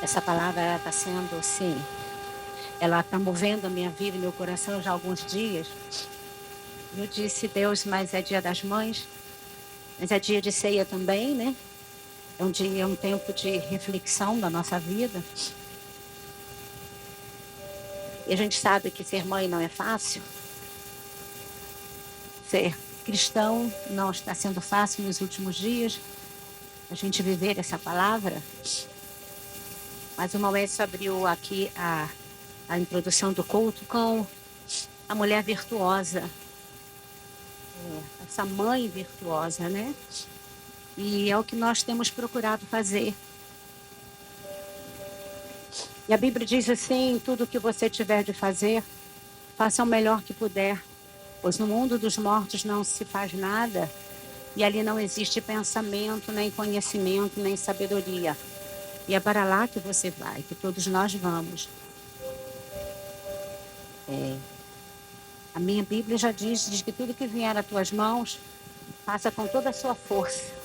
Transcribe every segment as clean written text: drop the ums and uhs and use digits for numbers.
Essa palavra está sendo, assim, ela está movendo a minha vida e meu coração já há alguns dias. Eu disse, Deus, mas é dia das mães, mas é dia de ceia também, né? É um dia, um tempo de reflexão da nossa vida. E a gente sabe que ser mãe não é fácil. Ser cristão não está sendo fácil nos últimos dias. A gente viver essa palavra. Mas o Maurício abriu aqui a introdução do culto com a mulher virtuosa. Essa mãe virtuosa, né? E é o que nós temos procurado fazer. E a Bíblia diz assim, tudo o que você tiver de fazer, faça o melhor que puder, pois no mundo dos mortos não se faz nada, e ali não existe pensamento, nem conhecimento, nem sabedoria. E é para lá que você vai, que todos nós vamos. A minha Bíblia já diz que tudo que vier às tuas mãos, faça com toda a sua força.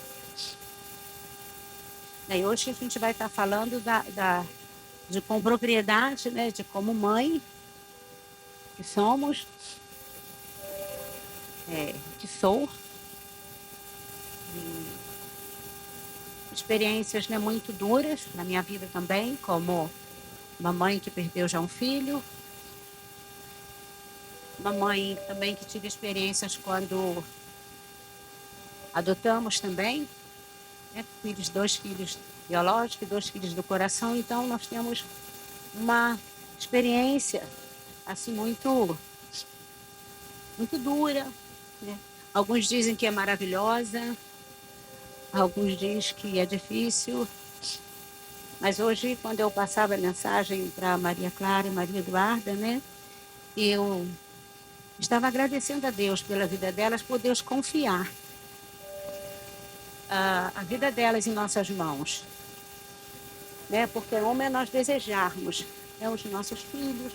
E hoje a gente vai estar falando de com propriedade, né, de como mãe que somos, que sou, experiências, né, muito duras na minha vida também, como uma mãe que perdeu já um filho, uma mãe também que tive experiências quando adotamos também, né, filhos, 2 filhos biológicos e 2 filhos do coração, então nós temos uma experiência assim muito dura, né? Alguns dizem que é maravilhosa, alguns dizem que é difícil, mas hoje, quando eu passava a mensagem para Maria Clara e Maria Eduarda, né, eu estava agradecendo a Deus pela vida delas, por Deus confiar a vida delas em nossas mãos, né, porque como é nós desejarmos, né, os nossos filhos,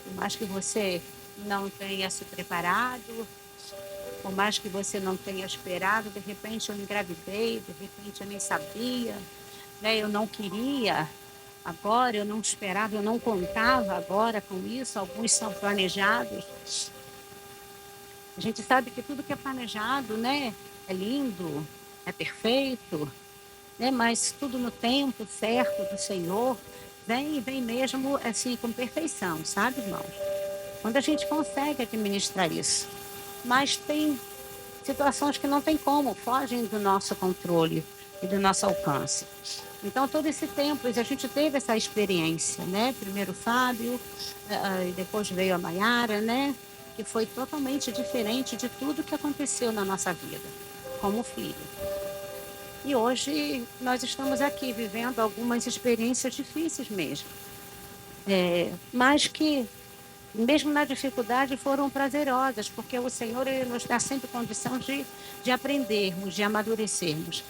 por mais que você não tenha se preparado, por mais que você não tenha esperado, de repente eu engravidei, de repente eu nem sabia, né? Eu não queria agora, eu não esperava, eu não contava agora com isso, alguns são planejados. A gente sabe que tudo que é planejado, né, é lindo, é perfeito, né, mas tudo no tempo certo do Senhor vem mesmo assim com perfeição, sabe, irmãos? Quando a gente consegue administrar isso. Mas tem situações que não tem como, fogem do nosso controle e do nosso alcance. Então, todo esse tempo, a gente teve essa experiência, né? Primeiro o Fábio, e depois veio a Maiara, né? Que foi totalmente diferente de tudo que aconteceu na nossa vida, como filho. E hoje nós estamos aqui vivendo algumas experiências difíceis mesmo, mas que mesmo na dificuldade, foram prazerosas, porque o Senhor ele nos dá sempre condição de aprendermos, de amadurecermos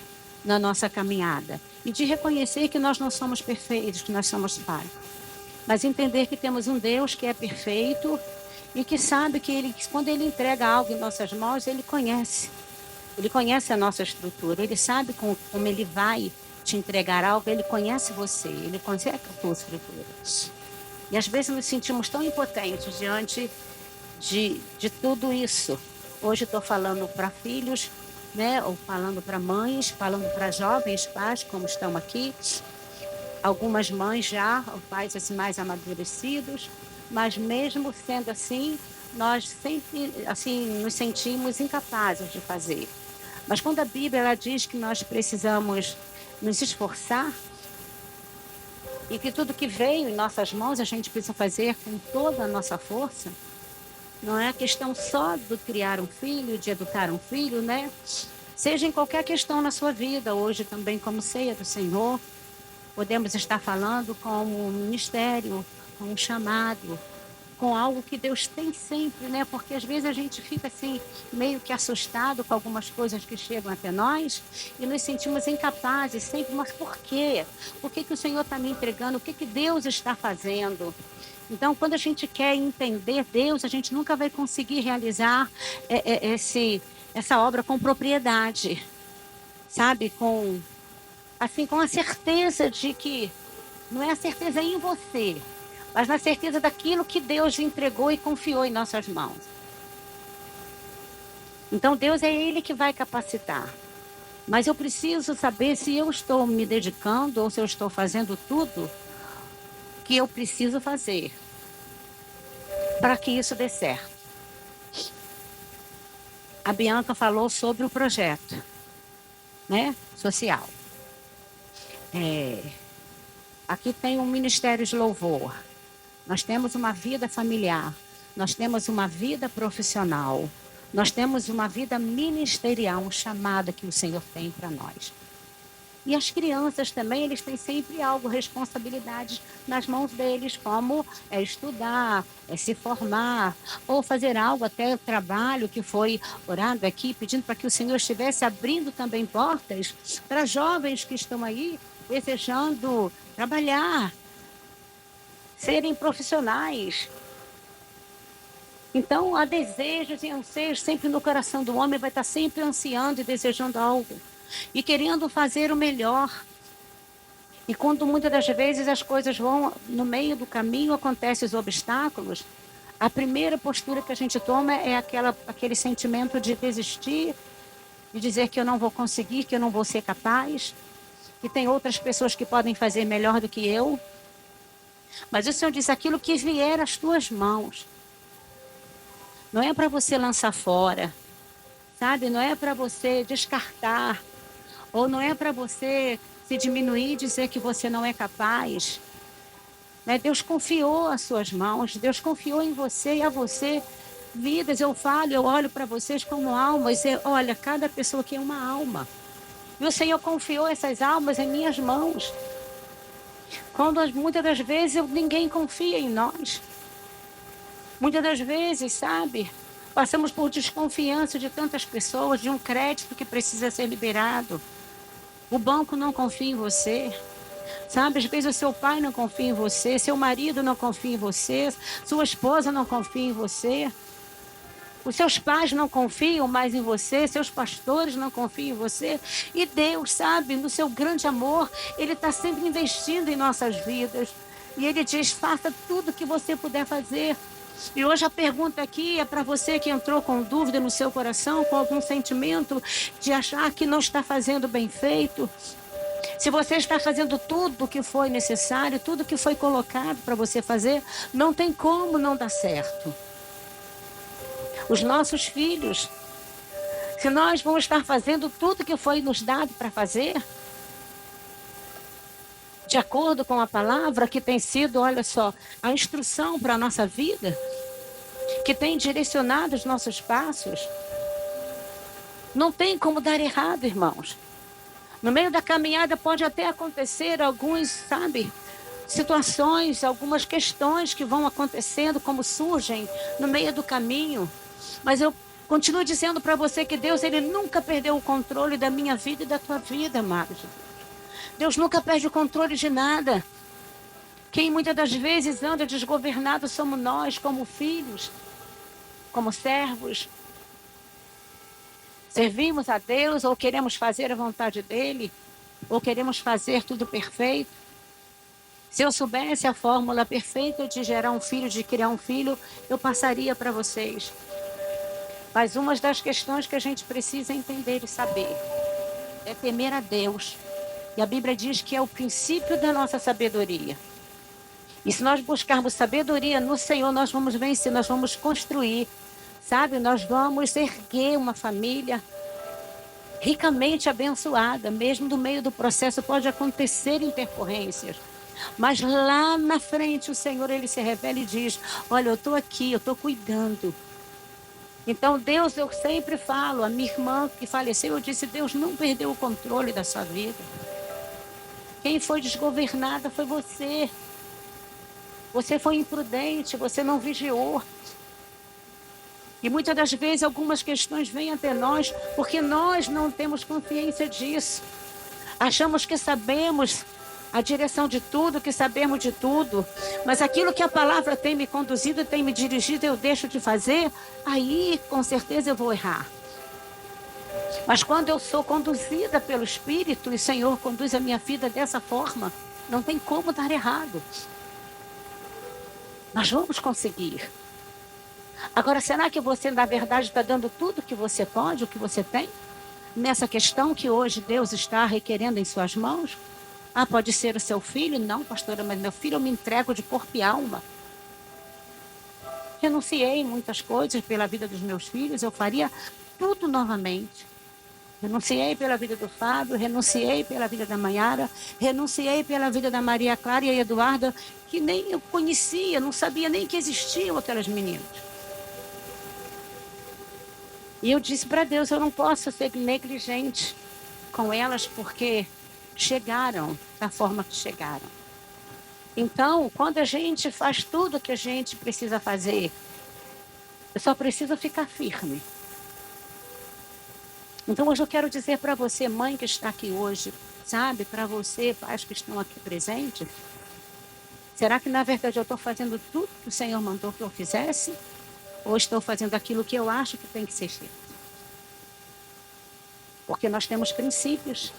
na nossa caminhada e de reconhecer que nós não somos perfeitos, que nós somos falhos, mas entender que temos um Deus que é perfeito e que sabe que ele, quando Ele entrega algo em nossas mãos, Ele conhece a nossa estrutura, Ele sabe como Ele vai te entregar algo, Ele conhece você, Ele conhece a tua estrutura. E às vezes nos sentimos tão impotentes diante de tudo isso. Hoje estou falando para filhos, né? Ou falando para mães, falando para jovens pais, como estão aqui. Algumas mães já, pais assim, mais amadurecidos, mas mesmo sendo assim, nós sempre assim, nos sentimos incapazes de fazer. Mas quando a Bíblia ela diz que nós precisamos nos esforçar, e que tudo que veio em nossas mãos a gente precisa fazer com toda a nossa força. Não é questão só de criar um filho, de educar um filho, né? Seja em qualquer questão na sua vida, hoje também como ceia do Senhor, podemos estar falando como um ministério, com um chamado, com algo que Deus tem sempre, né? Porque às vezes a gente fica assim, meio que assustado com algumas coisas que chegam até nós e nos sentimos incapazes sempre, mas por quê? Por que o Senhor está me entregando? O que Deus está fazendo? Então, quando a gente quer entender Deus, a gente nunca vai conseguir realizar essa obra com propriedade, sabe? Com a certeza de que Não é a certeza em você, mas na certeza daquilo que Deus entregou e confiou em nossas mãos. Então Deus é Ele que vai capacitar. Mas eu preciso saber se eu estou me dedicando ou se eu estou fazendo tudo que eu preciso fazer para que isso dê certo. A Bianca falou sobre o projeto, né, social. Aqui tem um ministério de louvor. Nós temos uma vida familiar. Nós temos uma vida profissional. Nós temos uma vida ministerial, um chamado que o Senhor tem para nós. E as crianças também, eles têm sempre algo, responsabilidades nas mãos deles, como estudar, se formar, ou fazer algo, até trabalho que foi orado aqui, pedindo para que o Senhor estivesse abrindo também portas para jovens que estão aí desejando trabalhar, serem profissionais. Então, há desejos e anseios sempre no coração do homem, vai estar sempre ansiando e desejando algo. E querendo fazer o melhor. E quando muitas das vezes as coisas vão no meio do caminho, acontecem os obstáculos, a primeira postura que a gente toma é aquele sentimento de desistir, de dizer que eu não vou conseguir, que eu não vou ser capaz, que tem outras pessoas que podem fazer melhor do que eu. Mas o Senhor diz, aquilo que vier às tuas mãos, não é para você lançar fora, sabe? Não é para você descartar, ou não é para você se diminuir e dizer que você não é capaz. Né? Deus confiou as suas mãos, Deus confiou em você e a você vidas. Eu olho para vocês como almas, e olha, cada pessoa aqui é uma alma. E o Senhor confiou essas almas em minhas mãos. Quando muitas das vezes ninguém confia em nós. Muitas das vezes, sabe, passamos por desconfiança de tantas pessoas, de um crédito que precisa ser liberado. O banco não confia em você. Sabe, às vezes o seu pai não confia em você, seu marido não confia em você, sua esposa não confia em você. Os seus pais não confiam mais em você, seus pastores não confiam em você. E Deus, sabe, no seu grande amor, Ele está sempre investindo em nossas vidas. E Ele diz, faça tudo o que você puder fazer. E hoje a pergunta aqui é para você que entrou com dúvida no seu coração, com algum sentimento de achar que não está fazendo bem feito. Se você está fazendo tudo o que foi necessário, tudo que foi colocado para você fazer, não tem como não dar certo. Os nossos filhos, se nós vamos estar fazendo tudo que foi nos dado para fazer, de acordo com a palavra que tem sido, olha só, a instrução para a nossa vida, que tem direcionado os nossos passos, não tem como dar errado, irmãos. No meio da caminhada pode até acontecer alguns, sabe, situações, algumas questões que vão acontecendo, como surgem no meio do caminho. Mas eu continuo dizendo para você que Deus, Ele nunca perdeu o controle da minha vida e da tua vida, amados. Deus nunca perde o controle de nada. Quem muitas das vezes anda desgovernado somos nós, como filhos, como servos. Servimos a Deus ou queremos fazer a vontade dEle, ou queremos fazer tudo perfeito. Se eu soubesse a fórmula perfeita de gerar um filho, de criar um filho, eu passaria para vocês. Mas uma das questões que a gente precisa entender e saber é temer a Deus. E a Bíblia diz que é o princípio da nossa sabedoria. E se nós buscarmos sabedoria no Senhor, nós vamos vencer, nós vamos construir, sabe? Nós vamos erguer uma família ricamente abençoada. Mesmo no meio do processo pode acontecer intercorrências. Mas lá na frente o Senhor, Ele se revela e diz, olha, eu estou aqui, eu estou cuidando. Então Deus, eu sempre falo, a minha irmã que faleceu, eu disse, Deus não perdeu o controle da sua vida. Quem foi desgovernada foi você. Você foi imprudente, você não vigiou. E muitas das vezes algumas questões vêm até nós porque nós não temos consciência disso. Achamos que sabemos a direção de tudo, que sabemos de tudo. Mas aquilo que a palavra tem me conduzido, tem me dirigido, eu deixo de fazer, aí com certeza eu vou errar. Mas quando eu sou conduzida pelo Espírito, e o Senhor conduz a minha vida dessa forma, Não tem como dar errado. Nós vamos conseguir. Agora, será que você, na verdade, está dando tudo o que você pode, o que você tem? Nessa questão que hoje Deus está requerendo em suas mãos? Ah, pode ser o seu filho? Não, pastora, mas meu filho eu me entrego de corpo e alma. Renunciei muitas coisas pela vida dos meus filhos, eu faria tudo novamente. Renunciei pela vida do Fábio, renunciei pela vida da Maiara, renunciei pela vida da Maria Clara e a Eduarda, que nem eu conhecia, não sabia nem que existiam aquelas meninas. E eu disse para Deus, eu não posso ser negligente com elas, porque chegaram da forma que chegaram. Então, quando a gente faz tudo o que a gente precisa fazer, eu só preciso ficar firme. Então, hoje eu quero dizer para você, mãe que está aqui hoje, sabe, para você, pais que estão aqui presentes, será que na verdade eu estou fazendo tudo que o Senhor mandou que eu fizesse? Ou estou fazendo aquilo que eu acho que tem que ser feito? Porque nós temos princípios.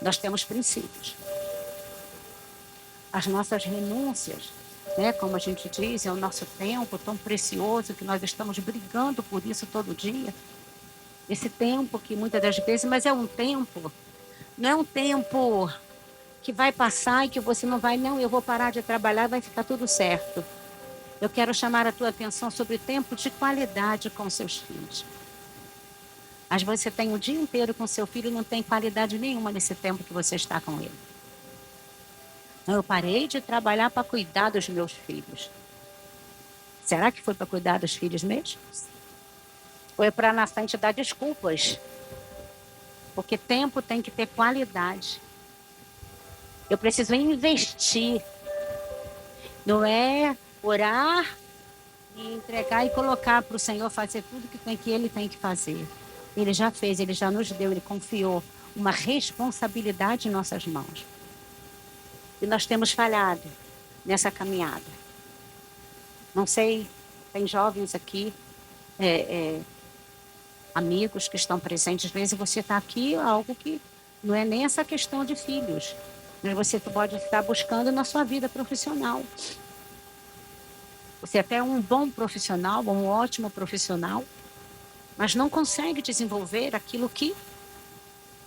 Nós temos princípios. As nossas renúncias, né, como a gente diz, é o nosso tempo tão precioso que nós estamos brigando por isso todo dia. Esse tempo que muitas das vezes, mas é um tempo, não é um tempo que vai passar e que você não vai, não, eu vou parar de trabalhar e vai ficar tudo certo. Eu quero chamar a tua atenção sobre tempo de qualidade com seus filhos. Às vezes você tem o dia inteiro com seu filho e não tem qualidade nenhuma nesse tempo que você está com ele. Então, eu parei de trabalhar para cuidar dos meus filhos. Será que foi para cuidar dos filhos mesmo? Ou é para na frente dar desculpas? Porque tempo tem que ter qualidade. Eu preciso investir. Não é orar e entregar e colocar para o Senhor fazer tudo que ele tem que fazer. Ele já fez, ele já nos deu, ele confiou uma responsabilidade em nossas mãos. E nós temos falhado nessa caminhada. Não sei, tem jovens aqui, amigos que estão presentes. Às vezes você está aqui, algo que não é nem essa questão de filhos. Mas você pode estar buscando na sua vida profissional. Você até é um bom profissional, um ótimo profissional, mas não consegue desenvolver aquilo que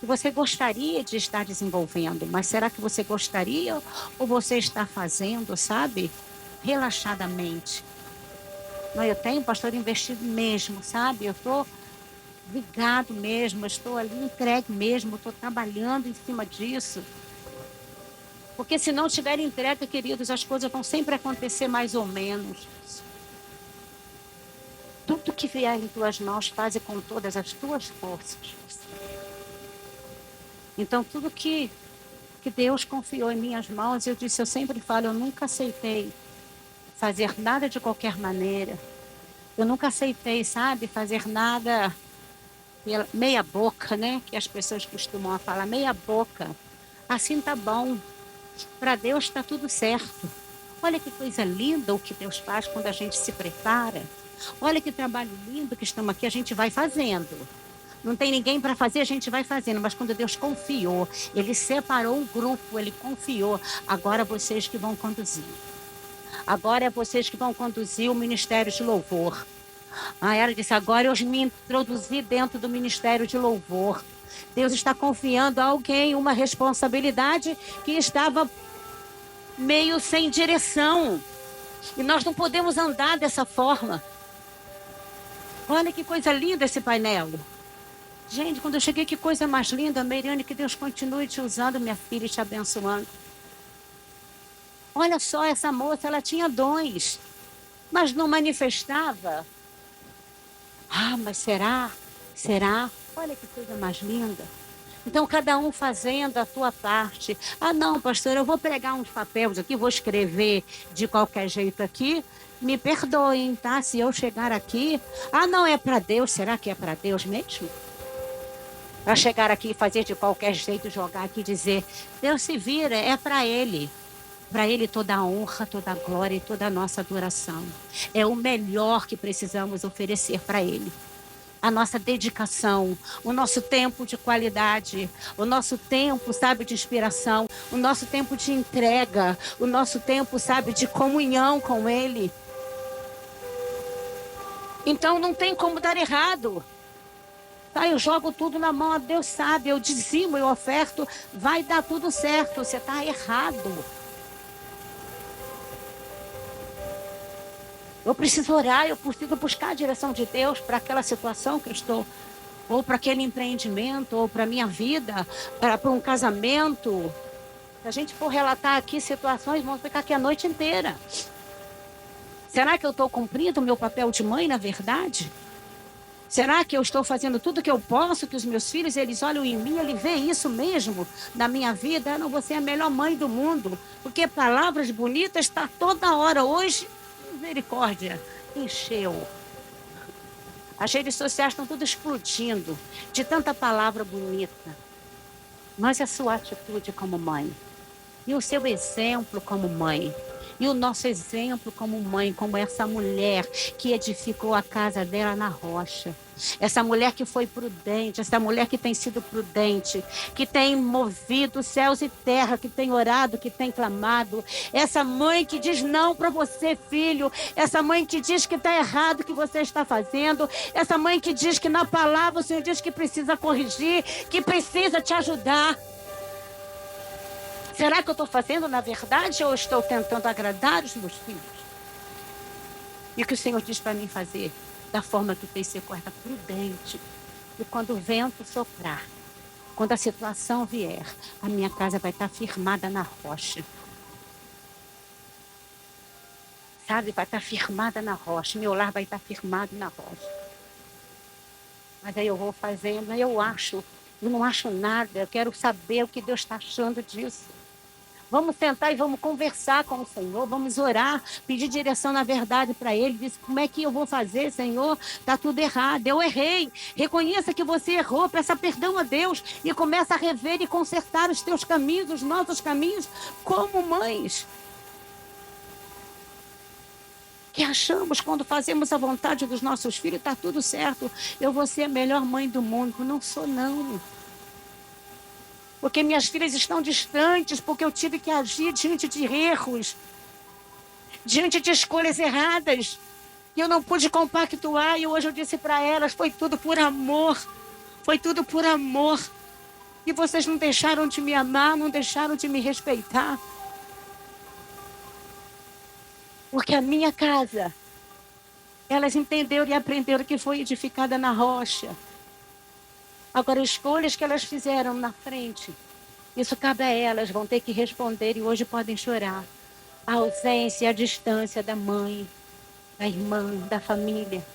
você gostaria de estar desenvolvendo. Mas será que você gostaria ou você está fazendo, sabe, relaxadamente? Não, eu tenho, pastor, investido mesmo, sabe? Eu estou ligado mesmo, estou ali entregue mesmo, estou trabalhando em cima disso. Porque se não tiver entrega, queridos, as coisas vão sempre acontecer mais ou menos. Tudo que vier em tuas mãos, faze com todas as tuas forças. Então, tudo que Deus confiou em minhas mãos, eu disse, eu sempre falo, eu nunca aceitei fazer nada de qualquer maneira. Eu nunca aceitei, sabe, fazer nada pela meia boca, né? Que as pessoas costumam falar, meia boca. Assim tá bom. Para Deus está tudo certo. Olha que coisa linda o que Deus faz quando a gente se prepara. Olha que trabalho lindo que estamos aqui, a gente vai fazendo. Não tem ninguém para fazer, a gente vai fazendo. Mas quando Deus confiou, Ele separou um grupo, Ele confiou. Agora vocês que vão conduzir. Agora é vocês que vão conduzir o ministério de louvor. A ela disse, agora eu me introduzi dentro do ministério de louvor. Deus está confiando a alguém uma responsabilidade que estava meio sem direção. E nós não podemos andar dessa forma. Olha que coisa linda esse painel. Gente, quando eu cheguei, que coisa mais linda, Meirane, que Deus continue te usando, minha filha, e te abençoando. Olha só, essa moça, ela tinha dons, mas não manifestava. Ah, mas será? Será? Olha que coisa mais linda. Então, cada um fazendo a tua parte. Ah, não, pastor, eu vou pregar uns papéis aqui, vou escrever de qualquer jeito aqui. Me perdoem, tá? Se eu chegar aqui... Ah, não, é para Deus. Será que é para Deus mesmo? Para chegar aqui e fazer de qualquer jeito, jogar aqui e dizer, Deus se vira, é para Ele. Para Ele toda a honra, toda a glória e toda a nossa adoração. É o melhor que precisamos oferecer para Ele. a nossa dedicação, o nosso tempo de qualidade, o nosso tempo, sabe, de inspiração, o nosso tempo de entrega, o nosso tempo, sabe, de comunhão com Ele. Então não tem como dar errado. Tá, eu jogo tudo na mão, Deus sabe, eu dizimo, eu oferto, vai dar tudo certo. Você está errado. Eu preciso orar, eu preciso buscar a direção de Deus para aquela situação que eu estou, ou para aquele empreendimento, ou para a minha vida, para um casamento. Se a gente for relatar aqui situações, vamos ficar aqui a noite inteira. Será que eu estou cumprindo o meu papel de mãe, na verdade? Será que eu estou fazendo tudo o que eu posso, que os meus filhos, eles olham em mim, eles veem isso mesmo na minha vida? Não, você é a melhor mãe do mundo, porque palavras bonitas está toda hora. Hoje, misericórdia, encheu. As redes sociais estão tudo explodindo de tanta palavra bonita. Mas a sua atitude como mãe, e o seu exemplo como mãe, e o nosso exemplo como mãe, como essa mulher que edificou a casa dela na rocha. Essa mulher que foi prudente, essa mulher que tem sido prudente, que tem movido céus e terra, que tem orado, que tem clamado. Essa mãe que diz não para você, filho. Essa mãe que diz que está errado o que você está fazendo. Essa mãe que diz que na palavra o Senhor diz que precisa corrigir, que precisa te ajudar. Será que eu estou fazendo na verdade ou estou tentando agradar os meus filhos? E o que o Senhor diz para mim fazer? Da forma que tem ser correta, prudente. E quando o vento soprar, quando a situação vier, a minha casa vai estar firmada na rocha. Sabe, vai estar firmada na rocha. Meu lar vai estar firmado na rocha. Mas aí eu vou fazendo, aí eu não acho nada. Eu quero saber o que Deus está achando disso. Vamos sentar e vamos conversar com o Senhor, vamos orar, pedir direção na verdade para Ele. Diz, como é que eu vou fazer, Senhor? Está tudo errado, eu errei. Reconheça que você errou, peça perdão a Deus e começa a rever e consertar os teus caminhos, os nossos caminhos, como mães. Que achamos quando fazemos a vontade dos nossos filhos, está tudo certo. Eu vou ser a melhor mãe do mundo. Não sou, não. Porque minhas filhas estão distantes, porque eu tive que agir diante de erros, diante de escolhas erradas, que eu não pude compactuar, e hoje eu disse para elas, foi tudo por amor, e vocês não deixaram de me amar, não deixaram de me respeitar, porque a minha casa, elas entenderam e aprenderam que foi edificada na rocha. Agora, escolhas que elas fizeram na frente, isso cabe a elas, vão ter que responder e hoje podem chorar. A ausência, a distância da mãe, da irmã, da família.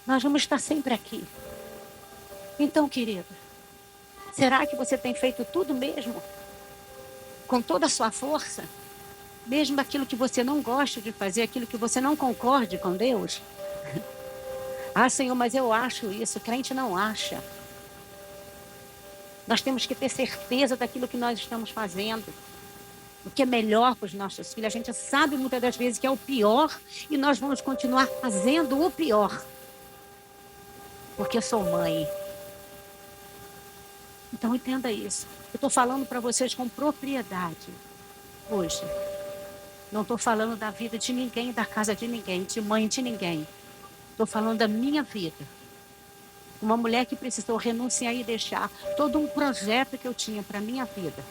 Nós vamos estar sempre aqui. Então, querido, será que você tem feito tudo mesmo? Com toda a sua força? Mesmo aquilo que você não gosta de fazer, aquilo que você não concorde com Deus? Ah, Senhor, mas eu acho isso. O crente não acha. Nós temos que ter certeza daquilo que nós estamos fazendo. O que é melhor para os nossos filhos. A gente sabe muitas das vezes que é o pior e nós vamos continuar fazendo o pior. Porque eu sou mãe. Então entenda isso. Eu estou falando para vocês com propriedade hoje. Não estou falando da vida de ninguém, da casa de ninguém, de mãe de ninguém. Estou falando da minha vida. Uma mulher que precisou renunciar e deixar todo um projeto que eu tinha para a minha vida,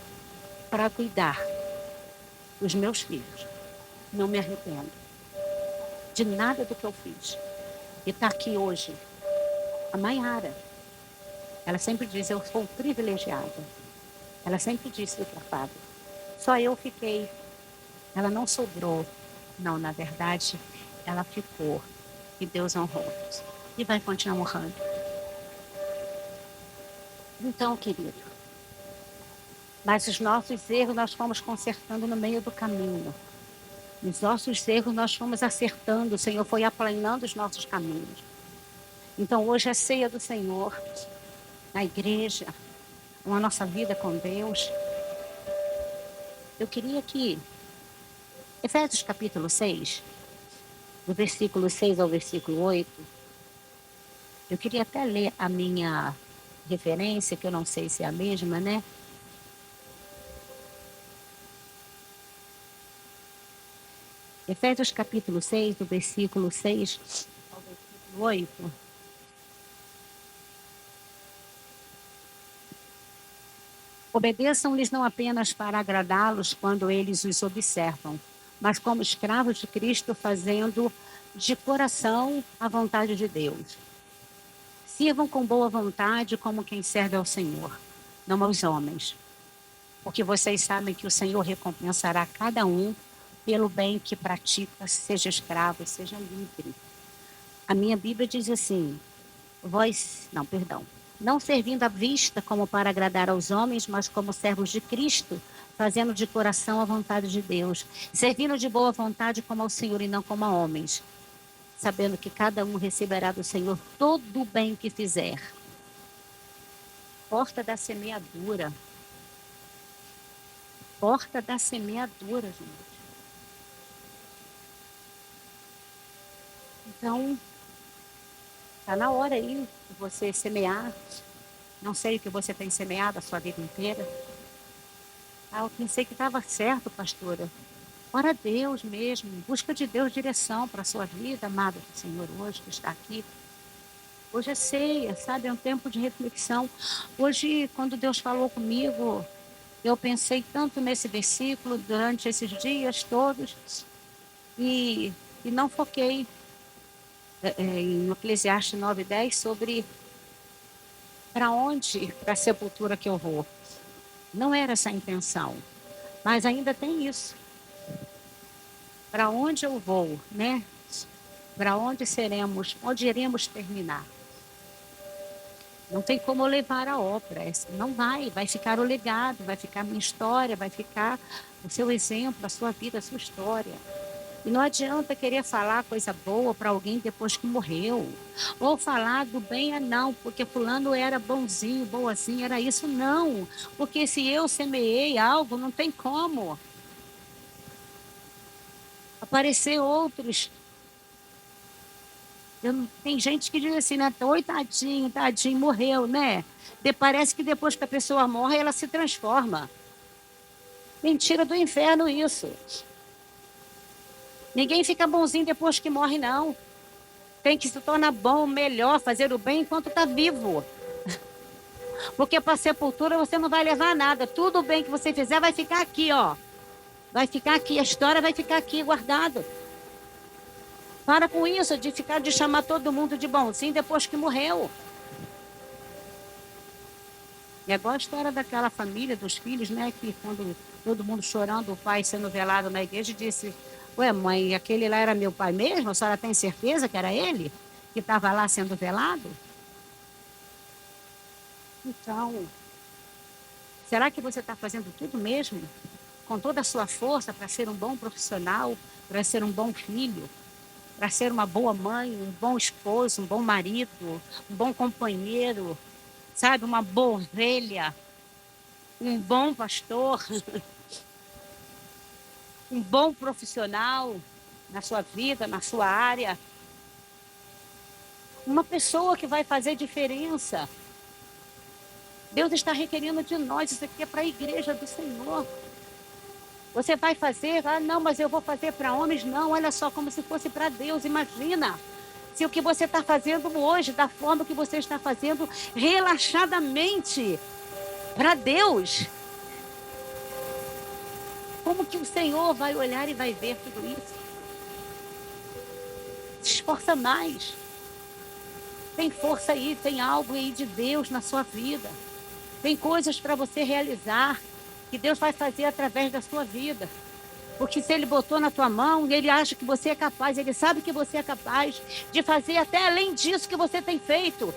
para cuidar dos meus filhos. Não me arrependo de nada do que eu fiz. E está aqui hoje a Maiara. Ela sempre diz, eu sou privilegiada. Ela sempre disse para a Fábio. Só eu fiquei. Ela não sobrou. Não, na verdade, ela ficou. E Deus honrou. E vai continuar honrando. Então, querido, mas os nossos erros nós fomos consertando no meio do caminho. Os nossos erros nós fomos acertando, o Senhor foi aplanando os nossos caminhos. Então, hoje é ceia do Senhor, na igreja, a nossa vida com Deus. Eu queria que, Efésios capítulo 6, do versículo 6 ao versículo 8, Eu queria até ler a minha referência, que eu não sei se é a mesma, né? Efésios capítulo 6, do versículo 6 ao versículo 8. Obedeçam-lhes não apenas para agradá-los quando eles os observam, mas como escravos de Cristo, fazendo de coração a vontade de Deus. Sirvam com boa vontade como quem serve ao Senhor, não aos homens, porque vocês sabem que o Senhor recompensará cada um pelo bem que pratica, seja escravo, seja livre. A minha Bíblia diz assim, não servindo à vista como para agradar aos homens, mas como servos de Cristo, fazendo de coração a vontade de Deus, servindo de boa vontade como ao Senhor e não como a homens, sabendo que cada um receberá do Senhor todo o bem que fizer. Porta da semeadura. Porta da semeadura, gente. Então, está na hora aí de você semear. Não sei o que você tem semeado a sua vida inteira. Eu pensei que estava certo, pastora. Ora a Deus mesmo. Busca de Deus direção para a sua vida, amado do Senhor, hoje que está aqui. Hoje é ceia, sabe? É um tempo de reflexão. Hoje, quando Deus falou comigo, eu pensei tanto nesse versículo durante esses dias todos e não foquei em Eclesiastes 9:10 sobre para onde, para a sepultura que eu vou. Não era essa a intenção, mas ainda tem isso. Para onde eu vou, né? Para onde seremos, onde iremos terminar? Não tem como eu levar a obra, não vai ficar o legado, vai ficar a minha história, vai ficar o seu exemplo, a sua vida, a sua história. E não adianta querer falar coisa boa para alguém depois que morreu. Ou falar do bem, não, porque fulano era bonzinho, boazinho, era isso, não. Porque se eu semeei algo, não tem como aparecer outros. Tem gente que diz assim, né? Oi, tadinho, morreu, né? Parece que depois que a pessoa morre, ela se transforma. Mentira do inferno isso. Ninguém fica bonzinho depois que morre, não. Tem que se tornar bom, melhor, fazer o bem enquanto está vivo. Porque para a sepultura você não vai levar nada. Tudo o bem que você fizer vai ficar aqui, ó. Vai ficar aqui, a história vai ficar aqui guardado. Para com isso de chamar todo mundo de bonzinho depois que morreu. É igual a história daquela família, dos filhos, né? Que quando todo mundo chorando, o pai sendo velado na igreja, disse: ué, mãe, aquele lá era meu pai mesmo? A senhora tem certeza que era ele que estava lá sendo velado? Então, será que você está fazendo tudo mesmo? Com toda a sua força para ser um bom profissional, para ser um bom filho, para ser uma boa mãe, um bom esposo, um bom marido, um bom companheiro, sabe? Uma boa ovelha, um bom pastor, um bom profissional na sua vida, na sua área. Uma pessoa que vai fazer diferença. Deus está requerendo de nós, isso aqui é para a igreja do Senhor. Você vai fazer, não, mas eu vou fazer para homens. Não, olha só, como se fosse para Deus. Imagina se o que você está fazendo hoje, da forma que você está fazendo, relaxadamente, para Deus. Como que o Senhor vai olhar e vai ver tudo isso? Se esforça mais. Tem força aí, tem algo aí de Deus na sua vida. Tem coisas para você realizar, que Deus vai fazer através da sua vida. Porque se Ele botou na tua mão, Ele acha que você é capaz, Ele sabe que você é capaz de fazer até além disso que você tem feito.